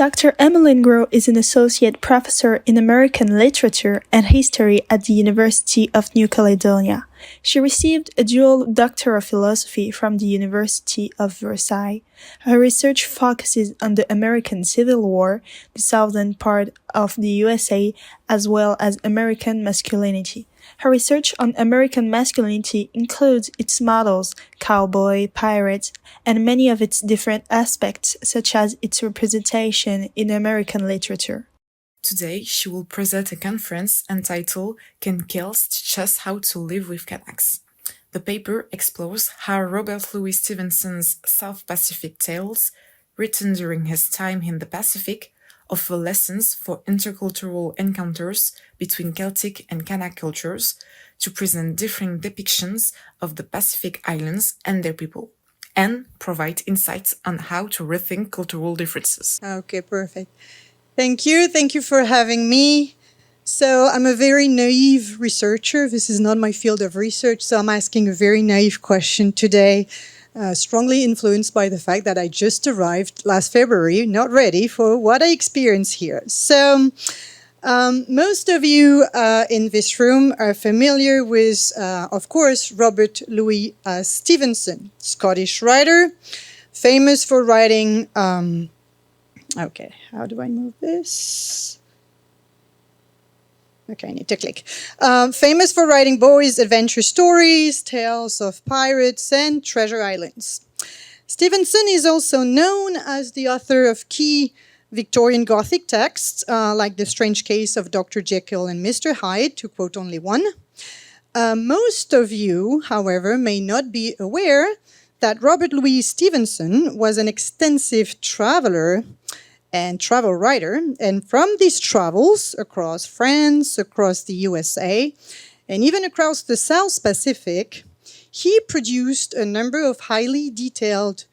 Dr. Emmeline Gros is an associate professor in American literature and history at the University of New Caledonia. She received a dual Doctor of Philosophy from the University of Versailles. Her research focuses on the American Civil War, the southern part of the USA, as well as American masculinity. Her research on American masculinity includes its models, cowboy, pirate, and many of its different aspects, such as its representation in American literature. Today, she will present a conference entitled Can Celts Teach Us How to Live with Kanaks? The paper explores how Robert Louis Stevenson's South Pacific Tales, written during his time in the Pacific, offer lessons for intercultural encounters between Celtic and Kanak cultures to present different depictions of the Pacific Islands and their people, and provide insights on how to rethink cultural differences. Okay, perfect. Thank you. Thank you for having me. So I'm a very naive researcher. This is not my field of research, so I'm asking a very naive question today, strongly influenced by the fact that I just arrived last February, not ready for what I experienced here. So most of you in this room are familiar with, of course, Robert Louis Stevenson, Scottish writer, famous for writing... Okay, how do I move this? Okay, I need to click. Famous for writing boys' adventure stories, tales of pirates, and treasure islands. Stevenson is also known as the author of key Victorian Gothic texts, like The Strange Case of Dr. Jekyll and Mr. Hyde, to quote only one. Most of you, however, may not be aware that Robert Louis Stevenson was an extensive traveler and travel writer, and from these travels across France, across the USA, and even across the South Pacific, he produced a number of highly detailed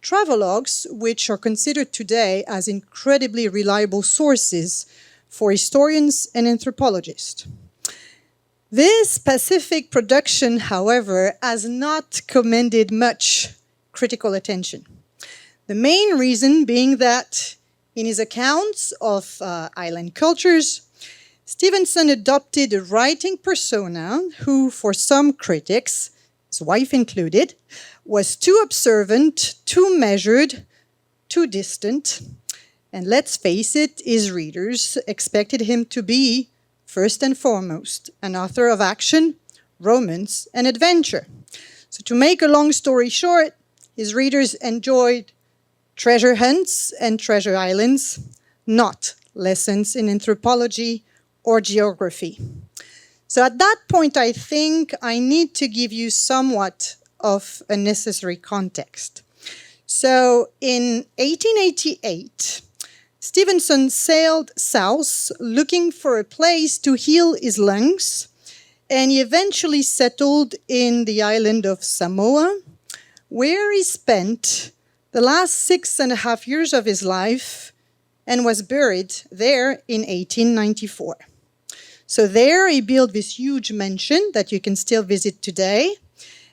travelogues, which are considered today as incredibly reliable sources for historians and anthropologists. This Pacific production, however, has not commanded much critical attention. The main reason being that in his accounts of island cultures, Stevenson adopted a writing persona who, for some critics, his wife included, was too observant, too measured, too distant, and let's face it, his readers expected him to be, first and foremost, an author of action, romance, and adventure. So to make a long story short, his readers enjoyed treasure hunts and treasure islands, not lessons in anthropology or geography. So at that point, I think I need to give you somewhat of a necessary context. So in 1888, Stevenson sailed south looking for a place to heal his lungs, and he eventually settled in the island of Samoa, where he spent the last 6.5 years of his life and was buried there in 1894. So there he built this huge mansion that you can still visit today,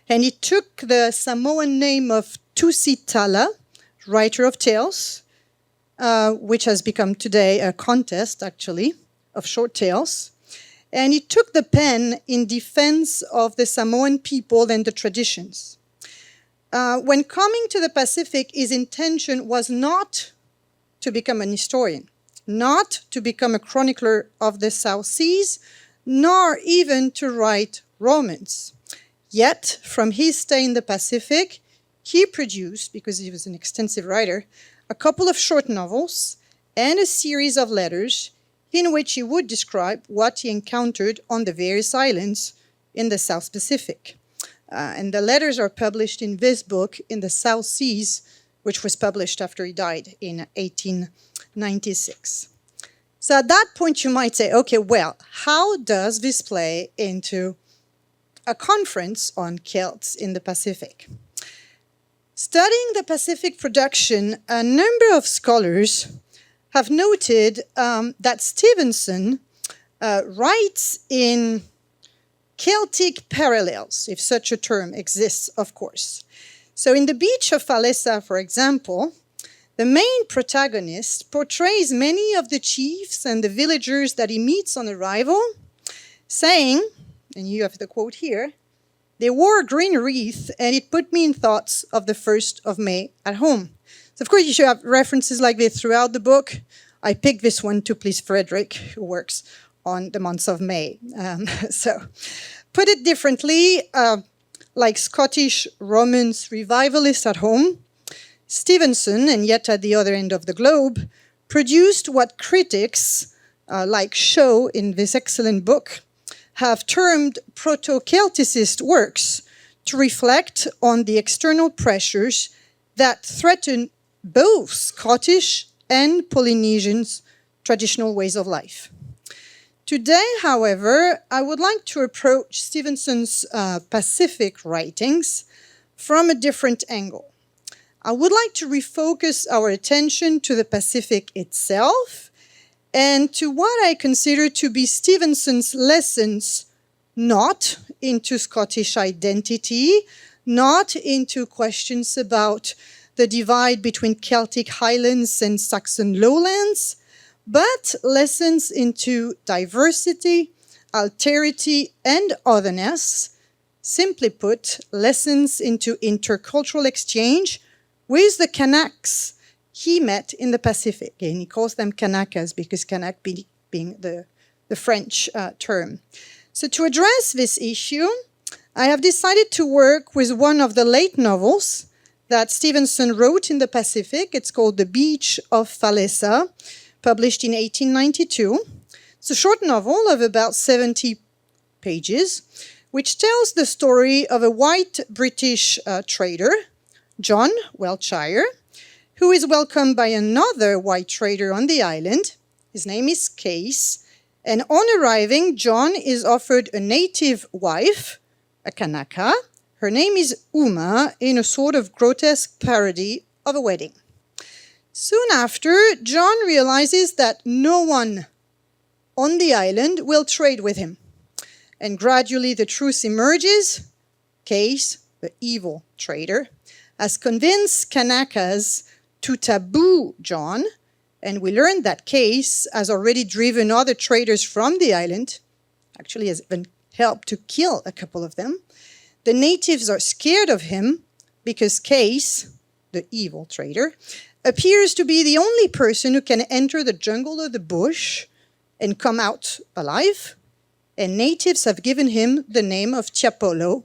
and he took the Samoan name of Tusitala, writer of tales, which has become today a contest, actually, of short tales. And he took the pen in defense of the Samoan people and the traditions. When coming to the Pacific, his intention was not to become an historian, not to become a chronicler of the South Seas, nor even to write romance. Yet, from his stay in the Pacific, he produced, because he was an extensive writer, a couple of short novels and a series of letters in which he would describe what he encountered on the various islands in the South Pacific. And the letters are published in this book, In the South Seas, which was published after he died in 1896. So at that point, you might say, okay, well, how does this play into a conference on Celts in the Pacific? Studying the Pacific production, a number of scholars have noted that Stevenson writes in Celtic parallels, if such a term exists, of course. So in the beach of Falesa, for example, The main protagonist portrays many of the chiefs and the villagers that he meets on arrival, saying, and you have the quote here, "They wore a green wreath, and it put me in thoughts of the 1st of May at home." So of course, you should have references like this throughout the book. I picked this one to please Frederick, who works on the months of May. So, put it differently, like Scottish Romance revivalists at home, Stevenson, and yet at the other end of the globe, produced what critics like Shaw in this excellent book have termed proto-Celticist works to reflect on the external pressures that threaten both Scottish and Polynesians' traditional ways of life. Today, however, I would like to approach Stevenson's Pacific writings from a different angle. I would like to refocus our attention to the Pacific itself and to what I consider to be Stevenson's lessons, not into Scottish identity, not into questions about the divide between Celtic highlands and Saxon lowlands, but lessons into diversity, alterity, and otherness. Simply put, lessons into intercultural exchange with the Kanaks he met in the Pacific. And he calls them Kanakas because Kanak being the French term. So to address this issue, I have decided to work with one of the late novels that Stevenson wrote in the Pacific. It's called The Beach of Falesa, published in 1892. It's a short novel of about 70 pages, which tells the story of a white British trader, John Welchire, who is welcomed by another white trader on the island. His name is Case, and on arriving, John is offered a native wife, a Kanaka. Her name is Uma, in a sort of grotesque parody of a wedding. Soon after, John realizes that no one on the island will trade with him. And gradually the truth emerges. Case, the evil trader, has convinced Kanakas to taboo John, and we learn that Case has already driven other traders from the island, actually has even helped to kill a couple of them. The natives are scared of him because Case, the evil trader, appears to be the only person who can enter the jungle or the bush and come out alive, and natives have given him the name of Tiapolo,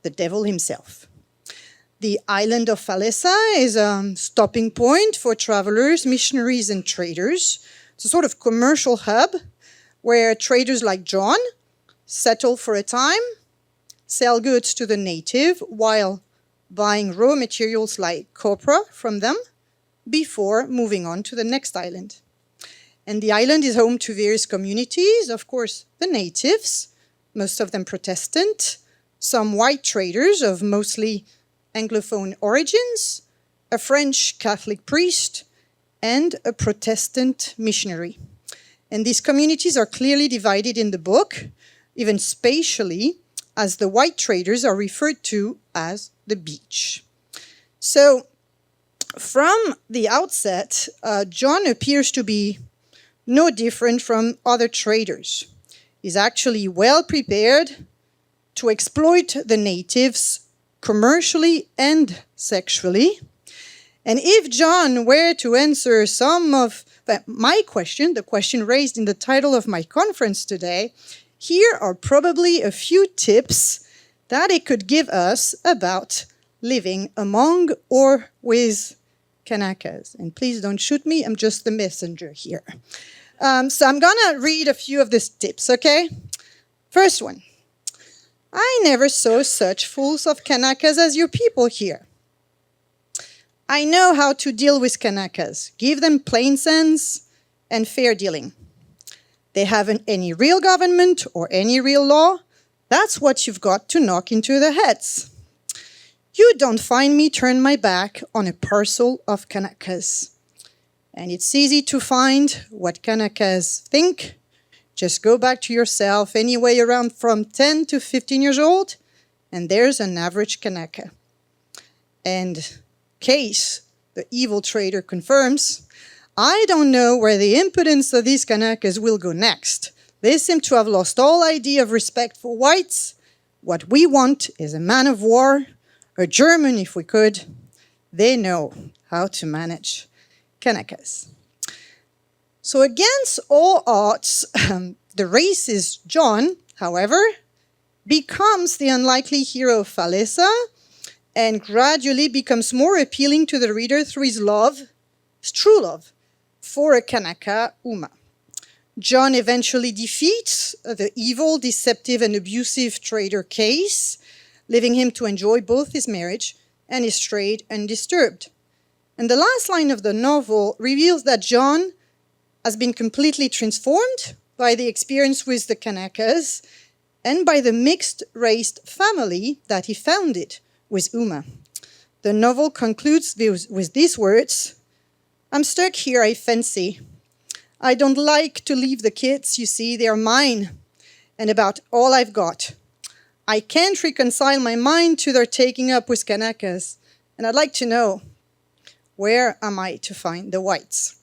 the devil himself. The island of Falesa is a stopping point for travelers, missionaries, and traders. It's a sort of commercial hub where traders like John settle for a time, sell goods to the native while buying raw materials like copra from them before moving on to the next island. And the island is home to various communities, of course, the natives, most of them Protestant, some white traders of mostly Anglophone origins, a French Catholic priest, and a Protestant missionary. And these communities are clearly divided in the book, even spatially, as the white traders are referred to as the beach. So, from the outset, John appears to be no different from other traders. He's actually well prepared to exploit the natives commercially and sexually. And if John were to answer some of my question, the question raised in the title of my conference today, here are probably a few tips that it could give us about living among or with Kanakas. And please don't shoot me, I'm just the messenger here. So I'm gonna read a few of these tips, okay? First one. I never saw such fools of Kanakas as your people here. I know how to deal with Kanakas. Give them plain sense and fair dealing. They haven't any real government or any real law. That's what you've got to knock into their heads. You don't find me turn my back on a parcel of Kanakas. And it's easy to find what Kanakas think. Just go back to yourself anyway around from 10 to 15 years old, and there's an average Kanaka. And Case, the evil trader confirms, I don't know where the impudence of these Kanaks will go next. They seem to have lost all idea of respect for whites. What we want is a man of war, a German if we could. They know how to manage Kanaks. So against all odds, the racist John, however, becomes the unlikely hero of Falesa and gradually becomes more appealing to the reader through his love, his true love, for a Kanaka, Uma. John eventually defeats the evil, deceptive, and abusive trader Case, leaving him to enjoy both his marriage and his trade undisturbed. And the last line of the novel reveals that John has been completely transformed by the experience with the Kanakas and by the mixed-race family that he founded with Uma. The novel concludes with these words, I'm stuck here, I fancy. I don't like to leave the kids, you see, they are mine, and about all I've got. I can't reconcile my mind to their taking up with Kanakas, and I'd like to know, where am I to find the whites?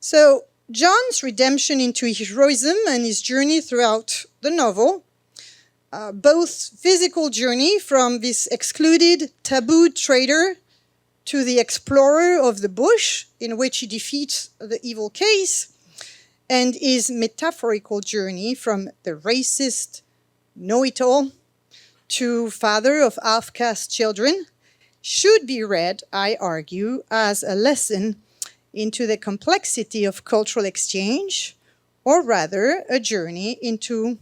So, John's redemption into heroism and his journey throughout the novel, both physical journey from this excluded, tabooed trader to the explorer of the bush, in which he defeats the evil Case, and his metaphorical journey from the racist know-it-all to father of half-caste children, should be read, I argue, as a lesson into the complexity of cultural exchange, or rather a journey into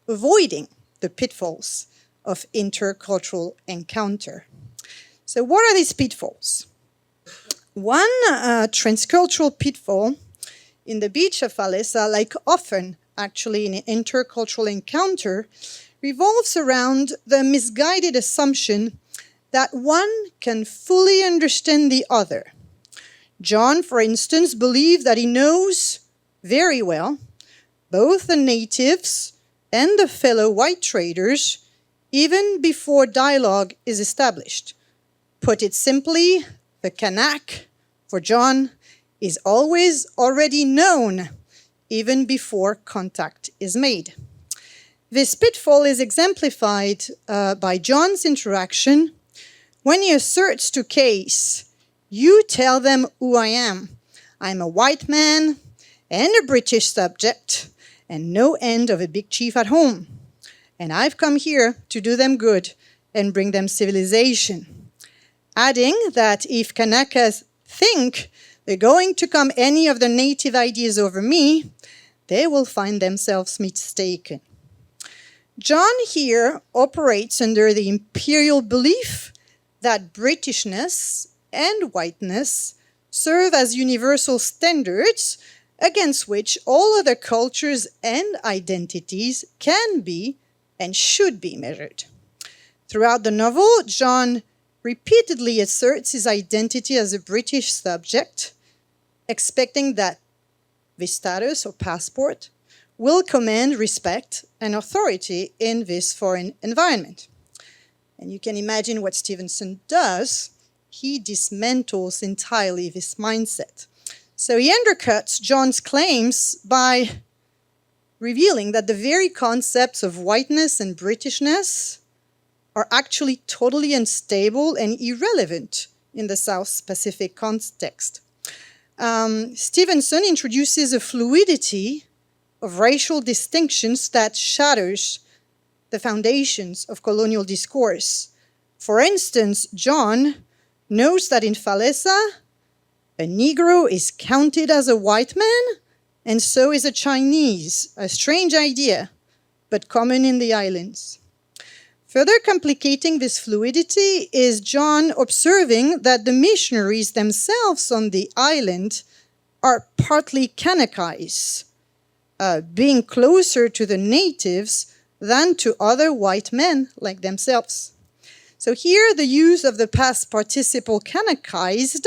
avoiding the pitfalls of intercultural encounter. So what are these pitfalls? One transcultural pitfall in the beach of Falesa, like often actually in an intercultural encounter, revolves around the misguided assumption that one can fully understand the other. John, for instance, believes that he knows very well both the natives and the fellow white traders even before dialogue is established. Put it simply, the Kanak, for John, is always already known even before contact is made. This pitfall is exemplified by John's interaction when he asserts to Case, you tell them who I am. I'm a white man and a British subject and no end of a big chief at home. And I've come here to do them good and bring them civilization. Adding that if Kanakas think they're going to come any of the native ideas over me, they will find themselves mistaken. John here operates under the imperial belief that Britishness and whiteness serve as universal standards against which all other cultures and identities can be and should be measured. Throughout the novel, John repeatedly asserts his identity as a British subject, expecting that this status or passport will command respect and authority in this foreign environment. And you can imagine what Stevenson does. He dismantles entirely this mindset. So he undercuts John's claims by revealing that the very concepts of whiteness and Britishness are actually totally unstable and irrelevant in the South Pacific context. Stevenson introduces a fluidity of racial distinctions that shatters the foundations of colonial discourse. For instance, John knows that in Falesa, a Negro is counted as a white man, and so is a Chinese, a strange idea, but common in the islands. Further complicating this fluidity is John observing that the missionaries themselves on the island are partly Kanakais, being closer to the natives than to other white men like themselves. So here the use of the past participle Kanakaized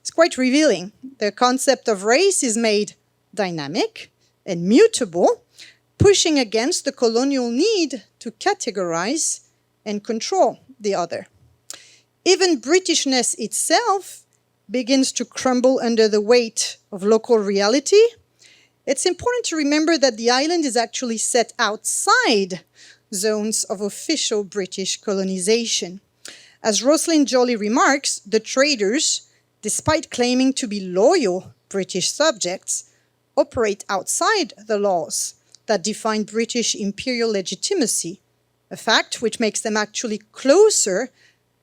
is quite revealing. The concept of race is made dynamic and mutable, pushing against the colonial need to categorize and control the other. Even Britishness itself begins to crumble under the weight of local reality, it's important to remember that the island is actually set outside zones of official British colonization. As Rosalind Joly remarks, the traders, despite claiming to be loyal British subjects, operate outside the laws that define British imperial legitimacy, a fact which makes them actually closer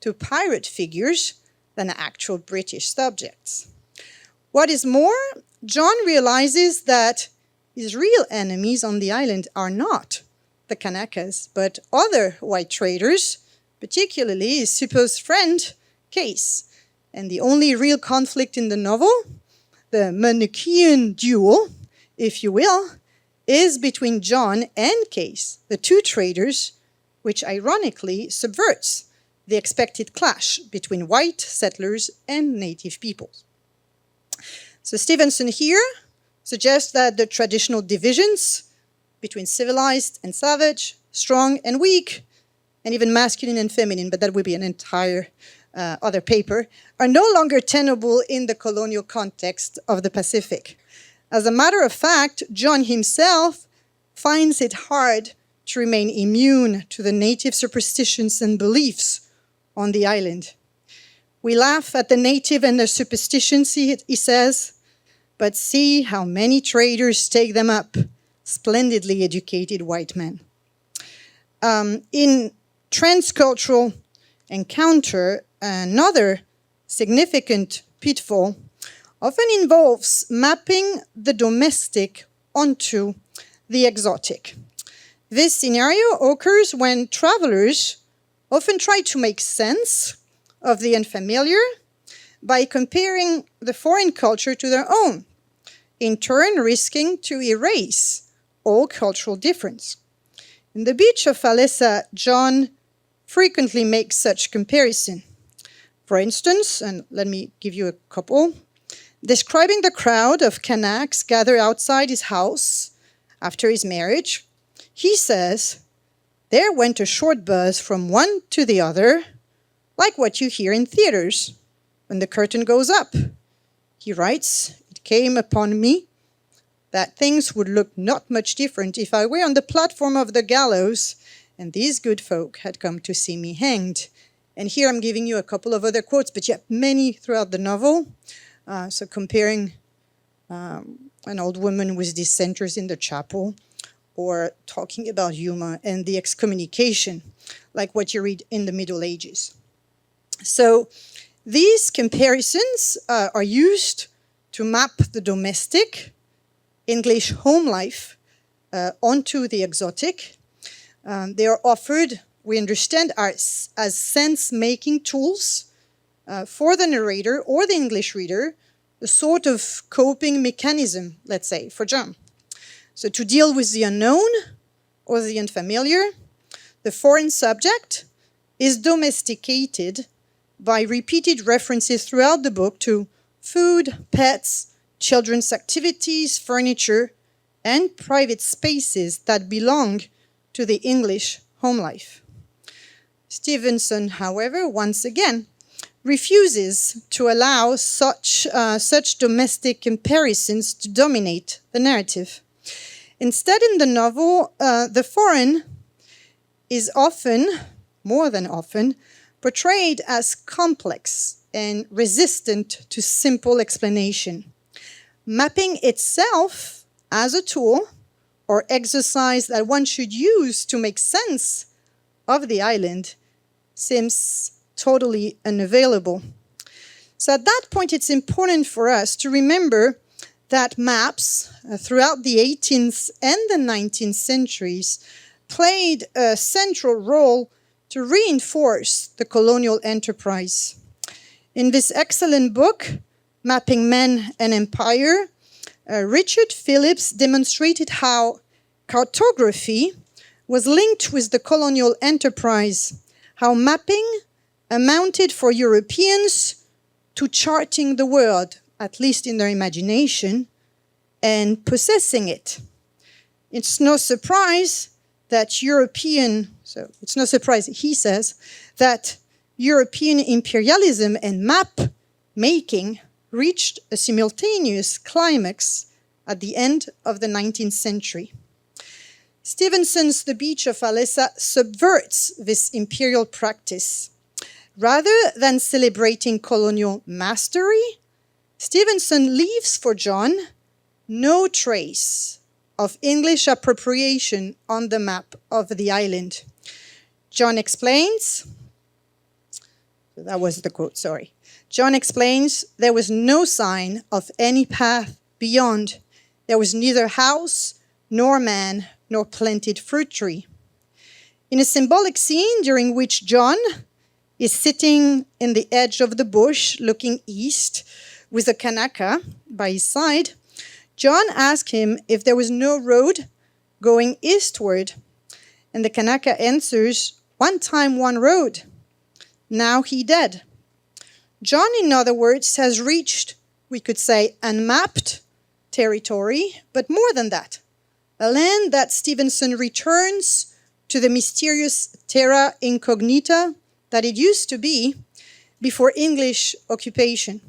to pirate figures than actual British subjects. What is more, John realizes that his real enemies on the island are not the Kanaks, but other white traders, particularly his supposed friend, Case. And the only real conflict in the novel, the Manichaean duel, if you will, is between John and Case, the two traders, which ironically subverts the expected clash between white settlers and native peoples. So Stevenson here suggests that the traditional divisions between civilized and savage, strong and weak, and even masculine and feminine, but that would be an entire other paper, are no longer tenable in the colonial context of the Pacific. As a matter of fact, John himself finds it hard to remain immune to the native superstitions and beliefs on the island. We laugh at the native and their superstitions, he says, but see how many traders take them up, splendidly educated white men. In transcultural encounter, another significant pitfall often involves mapping the domestic onto the exotic. This scenario occurs when travelers often try to make sense of the unfamiliar by comparing the foreign culture to their own, in turn risking to erase all cultural difference. In The Beach of Falesa, John frequently makes such comparison. For instance, and let me give you a couple, describing the crowd of Kanaks gathered outside his house after his marriage, he says, "There went a short buzz from one to the other, like what you hear in theaters when the curtain goes up." He writes, "It came upon me that things would look not much different if I were on the platform of the gallows and these good folk had come to see me hanged." And here I'm giving you a couple of other quotes, but yet many throughout the novel. So comparing an old woman with dissenters in the chapel, or talking about humor and the excommunication, like what you read in the Middle Ages. So these comparisons are used to map the domestic English home life onto the exotic. They are offered, we understand, as sense-making tools for the narrator or the English reader, a sort of coping mechanism, let's say, for John. So to deal with the unknown or the unfamiliar, the foreign subject is domesticated by repeated references throughout the book to food, pets, children's activities, furniture, and private spaces that belong to the English home life. Stevenson, however, once again, refuses to allow such domestic comparisons to dominate the narrative. Instead, in the novel, the foreign is often, more than often, portrayed as complex and resistant to simple explanation. Mapping itself as a tool or exercise that one should use to make sense of the island seems totally unavailable. So at that point, it's important for us to remember that maps throughout the 18th and the 19th centuries played a central role to reinforce the colonial enterprise. In this excellent book, Mapping Men and Empire, Richard Phillips demonstrated how cartography was linked with the colonial enterprise, how mapping amounted for Europeans to charting the world, at least in their imagination, and possessing it. It's no surprise that it's no surprise, he says, that European imperialism and map making reached a simultaneous climax at the end of the 19th century. Stevenson's The Beach of Alessa subverts this imperial practice. Rather than celebrating colonial mastery, Stevenson leaves for John no trace of English appropriation on the map of the island. John explains, that was the quote, sorry. John explains, there was no sign of any path beyond. There was neither house, nor man, nor planted fruit tree. In a symbolic scene during which John is sitting in the edge of the bush looking east with a Kanaka by his side, John asks him if there was no road going eastward. And the Kanaka answers, one time one road, now he dead. John, in other words, has reached, we could say, unmapped territory, but more than that, a land that Stevenson returns to the mysterious terra incognita that it used to be before English occupation.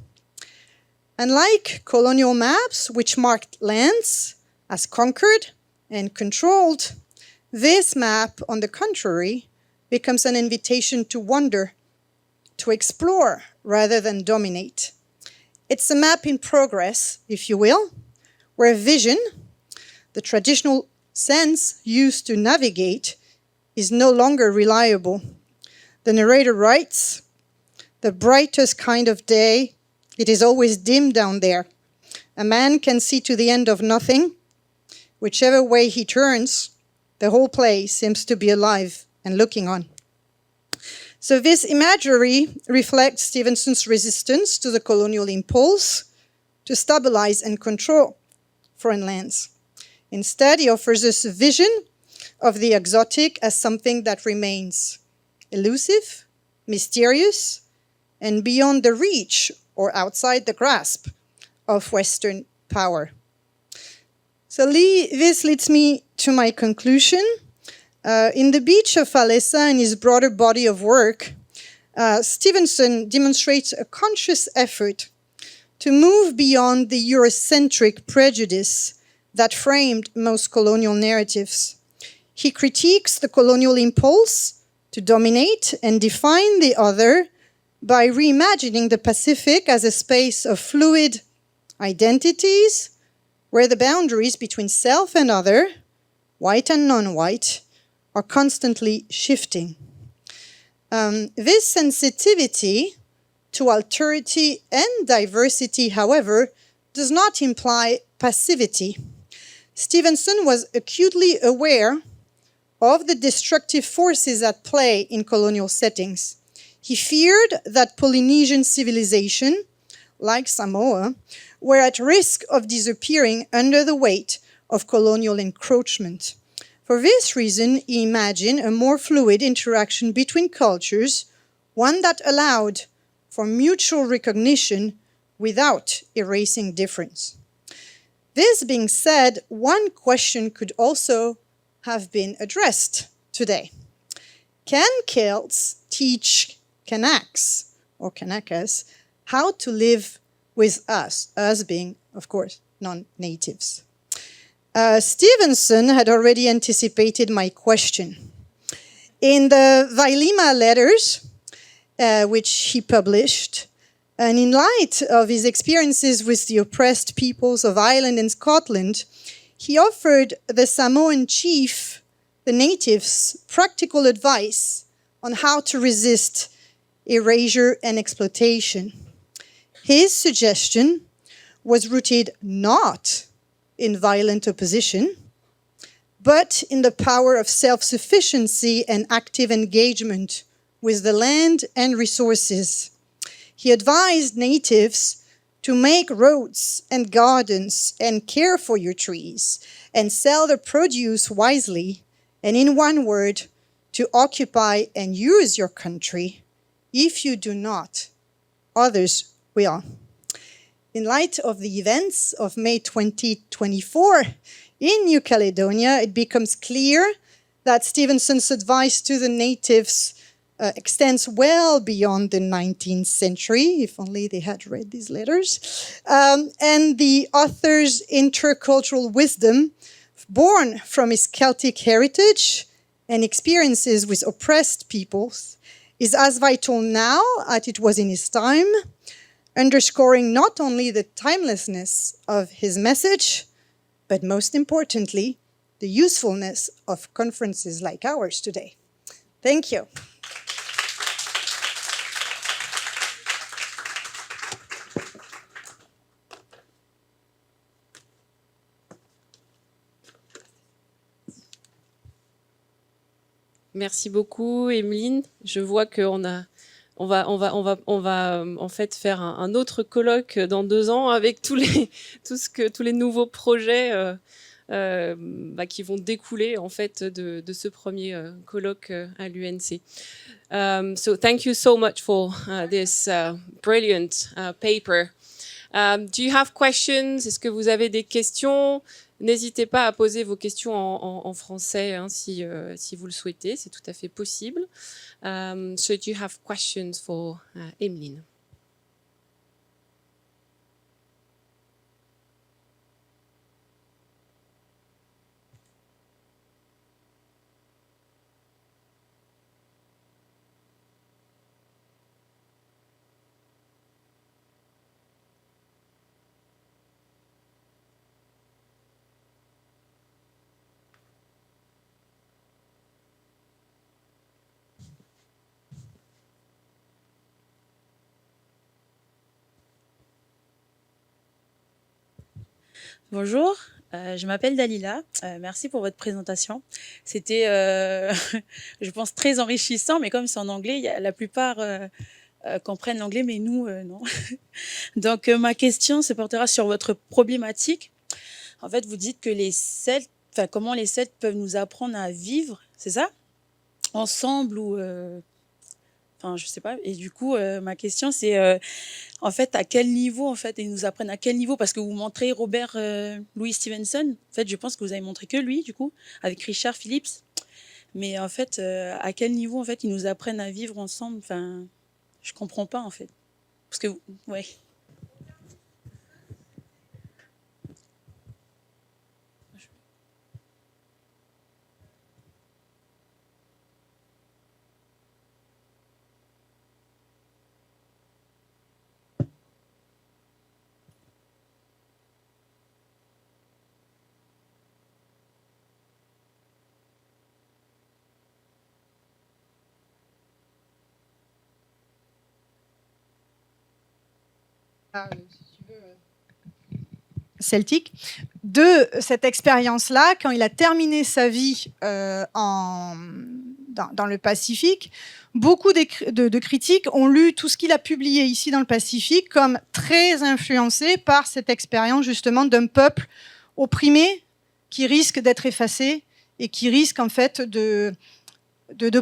Unlike colonial maps, which marked lands as conquered and controlled, this map, on the contrary, becomes an invitation to wander, to explore rather than dominate. It's a map in progress, if you will, where vision, the traditional sense used to navigate, is no longer reliable. The narrator writes, "The brightest kind of day, it is always dim down there. A man can see to the end of nothing. Whichever way he turns, the whole place seems to be alive and looking on." So this imagery reflects Stevenson's resistance to the colonial impulse to stabilize and control foreign lands. Instead, he offers us a vision of the exotic as something that remains elusive, mysterious, and beyond the reach or outside the grasp of Western power. So this leads me to my conclusion. In The Beach of Alessa and his broader body of work, Stevenson demonstrates a conscious effort to move beyond the Eurocentric prejudice that framed most colonial narratives. He critiques the colonial impulse to dominate and define the other by reimagining the Pacific as a space of fluid identities where the boundaries between self and other, white and non-white, are constantly shifting. This sensitivity to alterity and diversity, however, does not imply passivity. Stevenson was acutely aware of the destructive forces at play in colonial settings. He feared that Polynesian civilization, like Samoa, were at risk of disappearing under the weight of colonial encroachment. For this reason, he imagined a more fluid interaction between cultures, one that allowed for mutual recognition without erasing difference. This being said, one question could also have been addressed today. Can Celts teach Kanaks or Kanakas how to live with us being, of course, non-natives? Stevenson had already anticipated my question. In the Vailima letters, which he published, and in light of his experiences with the oppressed peoples of Ireland and Scotland, he offered the Samoan chief, the natives, practical advice on how to resist erasure and exploitation. His suggestion was rooted not in violent opposition, but in the power of self-sufficiency and active engagement with the land and resources. He advised natives to make roads and gardens and care for your trees and sell the produce wisely, and in one word, to occupy and use your country. If you do not, others will. In light of the events of May 2024 in New Caledonia, it becomes clear that Stevenson's advice to the natives extends well beyond the 19th century, if only they had read these letters. And the author's intercultural wisdom, born from his Celtic heritage and experiences with oppressed peoples, is as vital now as it was in his time, underscoring not only the timelessness of his message, but most importantly, the usefulness of conferences like ours today. Thank you. Merci beaucoup, Emmeline. Je vois qu'on va en fait faire un autre colloque dans 2 ans avec tous les nouveaux projets qui vont découler en fait de ce premier colloque à l'UNC. So thank you so much for this brilliant paper. Do you have questions? Est-ce que vous avez des questions? N'hésitez pas à poser vos questions en français si vous le souhaitez, c'est tout à fait possible. So do you have questions for Emmeline? Bonjour, je m'appelle Dalila. Merci pour votre présentation. C'était, je pense, très enrichissant, mais comme c'est en anglais, la plupart comprennent l'anglais, mais nous, non. Donc, ma question se portera sur votre problématique. En fait, vous dites que les Celtes, comment les Celtes peuvent nous apprendre à vivre, c'est ça? Ensemble ou... je sais pas. Et du coup, ma question, c'est en fait, à quel niveau, en fait, ils nous apprennent à quel niveau? Parce que vous montrez Robert Louis Stevenson. En fait, je pense que vous avez montré que lui, du coup, avec Richard Phillips. Mais en fait, à quel niveau, en fait, ils nous apprennent à vivre ensemble? Enfin, je comprends pas, en fait. Parce que, ouais. Celtique, de cette expérience-là, quand il a terminé sa vie dans le Pacifique, beaucoup de critiques ont lu tout ce qu'il a publié ici dans le Pacifique comme très influencé par cette expérience justement d'un peuple opprimé qui risque d'être effacé et qui risque en fait de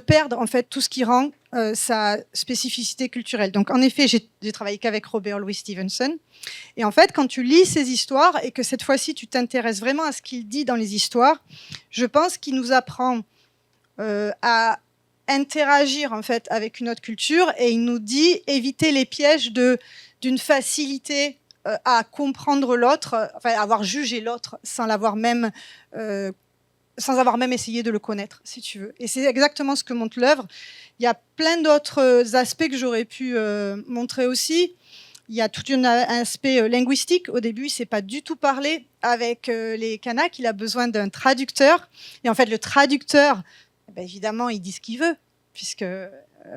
perdre en fait tout ce qui rend sa spécificité culturelle. Donc en effet, j'ai travaillé qu'avec Robert Louis Stevenson. Et en fait, quand tu lis ces histoires et que cette fois-ci tu t'intéresses vraiment à ce qu'il dit dans les histoires, je pense qu'il nous apprend à interagir en fait avec une autre culture, et il nous dit éviter les pièges d'une facilité à comprendre l'autre, enfin avoir jugé l'autre sans avoir même essayé de le connaître, si tu veux. Et c'est exactement ce que montre l'œuvre. Il y a plein d'autres aspects que j'aurais pu montrer aussi. Il y a tout un aspect linguistique. Au début, il ne sait pas du tout parler avec les Kanaks. Il a besoin d'un traducteur. Et en fait, le traducteur, évidemment, il dit ce qu'il veut, puisque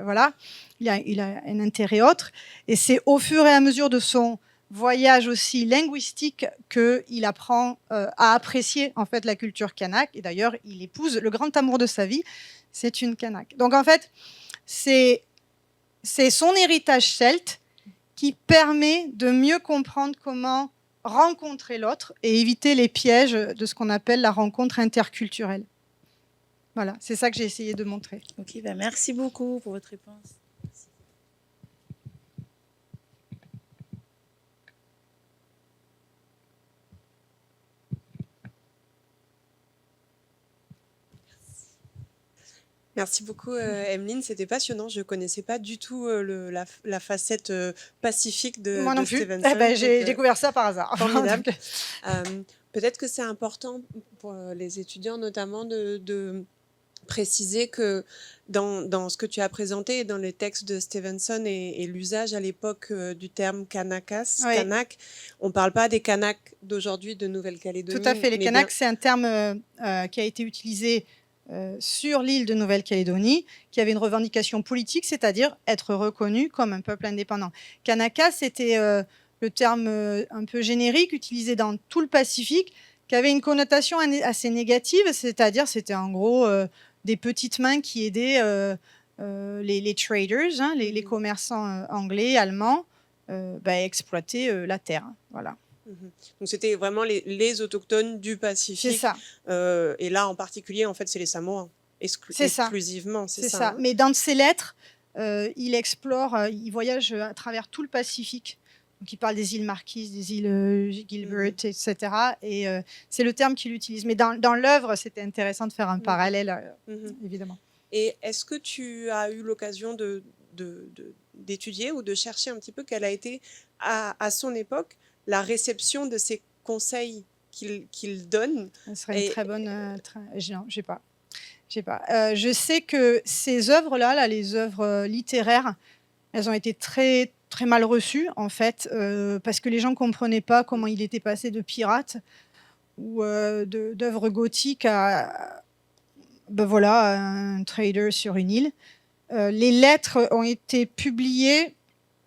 voilà, il a un intérêt autre. Et c'est au fur et à mesure de son voyage aussi linguistique qu'il apprend à apprécier en fait la culture kanak. Et d'ailleurs, il épouse le grand amour de sa vie, c'est une kanak. Donc en fait, c'est son héritage celte qui permet de mieux comprendre comment rencontrer l'autre et éviter les pièges de ce qu'on appelle la rencontre interculturelle. Voilà, c'est ça que j'ai essayé de montrer. Ok, merci beaucoup pour votre réponse. Merci beaucoup, Emmeline. C'était passionnant. Je ne connaissais pas du tout la facette pacifique Moi non de plus. Stevenson. Eh ben, j'ai Donc, découvert ça par hasard. formidable. Donc, Peut-être que c'est important pour les étudiants notamment de préciser que dans ce que tu as présenté, dans les textes de Stevenson et l'usage à l'époque du terme Kanakas, Oui. Kanak, on ne parle pas des Kanaks d'aujourd'hui de Nouvelle-Calédonie. Tout à fait. Les mais Kanaks, bien- c'est un terme qui a été utilisé sur l'île de Nouvelle-Calédonie, qui avait une revendication politique, c'est-à-dire être reconnu comme un peuple indépendant. Kanaka, c'était le terme un peu générique utilisé dans tout le Pacifique, qui avait une connotation assez négative, c'est-à-dire c'était en gros des petites mains qui aidaient les traders, hein, les commerçants anglais, allemands, à exploiter la terre. Voilà. Donc c'était vraiment les autochtones du Pacifique. C'est ça. Et là en particulier, en fait, c'est les Samoans. C'est ça. Exclusivement, c'est ça. ça. Hein. Mais dans ses lettres, il explore, il voyage à travers tout le Pacifique. Donc il parle des îles Marquises, des îles Gilbert, etc. Et c'est le terme qu'il utilise. Mais dans l'œuvre, c'était intéressant de faire un parallèle, évidemment. Et est-ce que tu as eu l'occasion d'étudier ou de chercher un petit peu quelle a été, à son époque, la réception de ces conseils qu'il donne? Ce serait une très bonne... non, j'ai pas. Je sais que ces œuvres-là, les œuvres littéraires, elles ont été très, très mal reçues, en fait, parce que les gens ne comprenaient pas comment il était passé de pirate ou d'œuvres gothiques à un trader sur une île. Les lettres ont été publiées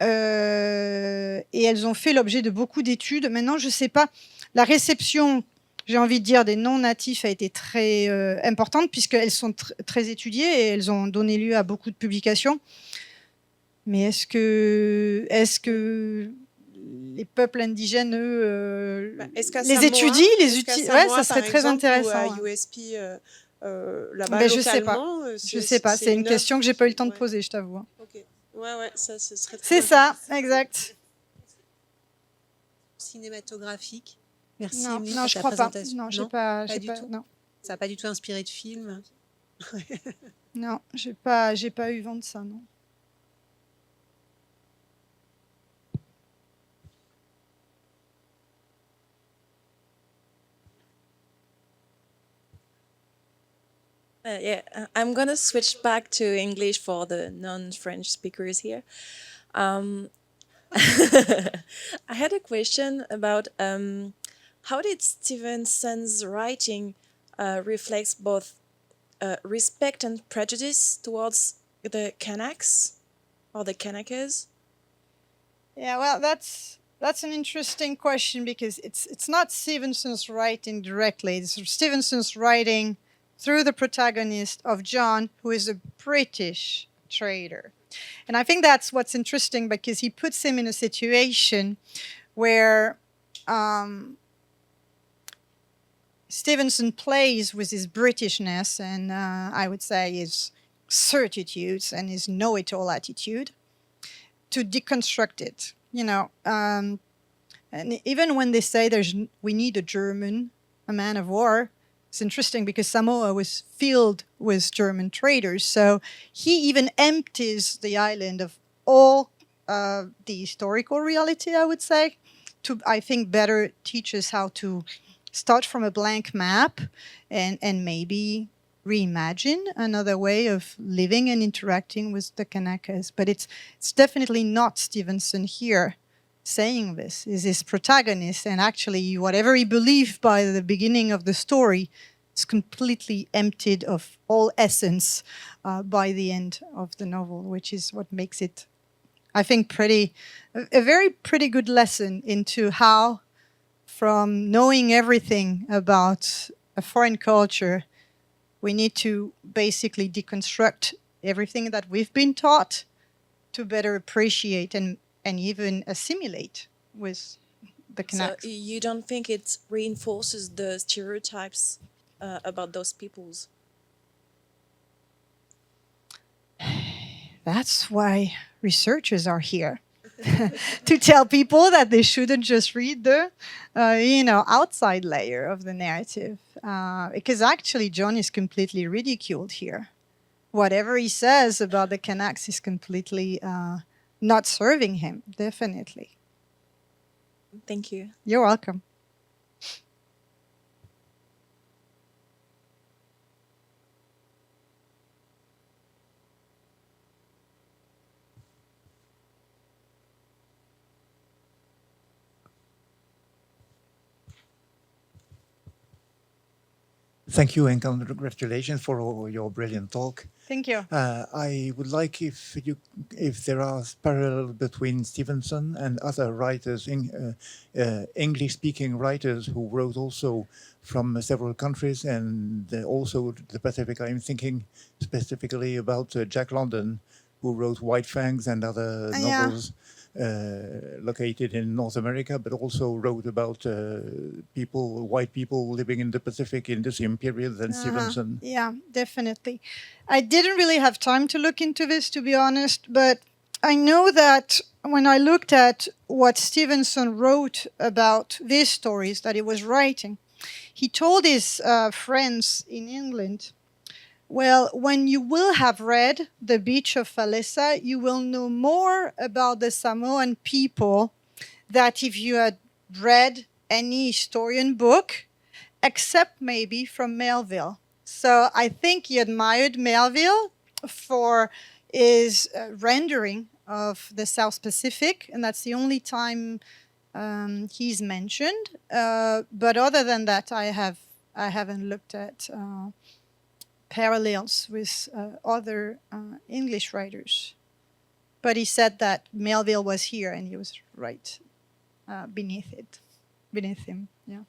et elles ont fait l'objet de beaucoup d'études. Maintenant, je ne sais pas, la réception, j'ai envie de dire, des non-natifs a été très importante puisqu'elles sont très étudiées et elles ont donné lieu à beaucoup de publications. Mais est-ce que les peuples indigènes, eux, les étudient, les utilisent? Ouais, ça serait très intéressant. Ou à USP, là-bas, Ben, localement, je sais pas. C'est une question que j'ai pas eu le temps de poser, je t'avoue. Hein. Okay. Ouais, ça ce serait très C'est ça, exact. Cinématographique. Merci. Non, Emmeline, non, pour je ta crois pas. présentation. Non, Pas du tout. Non, Ça n'a pas du tout inspiré de film. non, j'ai pas eu vent de ça, non. I'm gonna switch back to English for the non-French speakers here. I had a question about how did Stevenson's writing reflects both respect and prejudice towards the Kanaks or the Kanakas? Yeah, well, that's an interesting question because it's not Stevenson's writing directly. It's Stevenson's writing through the protagonist of John, who is a British trader. And I think that's what's interesting because he puts him in a situation where Stevenson plays with his Britishness and I would say his certitudes and his know-it-all attitude to deconstruct it. You know, and even when they say we need a German, a man of war, it's interesting because Samoa was filled with German traders. So he even empties the island of all the historical reality, I would say, to, I think, better teach us how to start from a blank map and maybe reimagine another way of living and interacting with the Kanaks. But it's definitely not Stevenson here saying this. Is his protagonist, and actually whatever he believed by the beginning of the story is completely emptied of all essence by the end of the novel, which is what makes it, I think, a very pretty good lesson into how, from knowing everything about a foreign culture, we need to basically deconstruct everything that we've been taught to better appreciate and even assimilate with the Kanaks. So you don't think it reinforces the stereotypes about those peoples? That's why researchers are here. To tell people that they shouldn't just read the, outside layer of the narrative. Because actually John is completely ridiculed here. whatever he says about the Kanaks is completely not serving him, definitely. Thank you. You're welcome. Thank you and congratulations for your brilliant talk. Thank you. I would like if there are parallels between Stevenson and other writers, English-speaking writers who wrote also from several countries and also the Pacific. I'm thinking specifically about Jack London, who wrote White Fangs and other novels located in North America, but also wrote about white people living in the Pacific in the same period than Stevenson. Yeah, definitely. I didn't really have time to look into this, to be honest, but I know that when I looked at what Stevenson wrote about these stories that he was writing, he told his friends in England, well, when you will have read The Beach of Falesa, you will know more about the Samoan people than if you had read any historian book, except maybe from Melville. So I think he admired Melville for his rendering of the South Pacific, and that's the only time he's mentioned. But other than that, I haven't looked at parallels with other English writers. But he said that Melville was here and he was right beneath him. Yeah.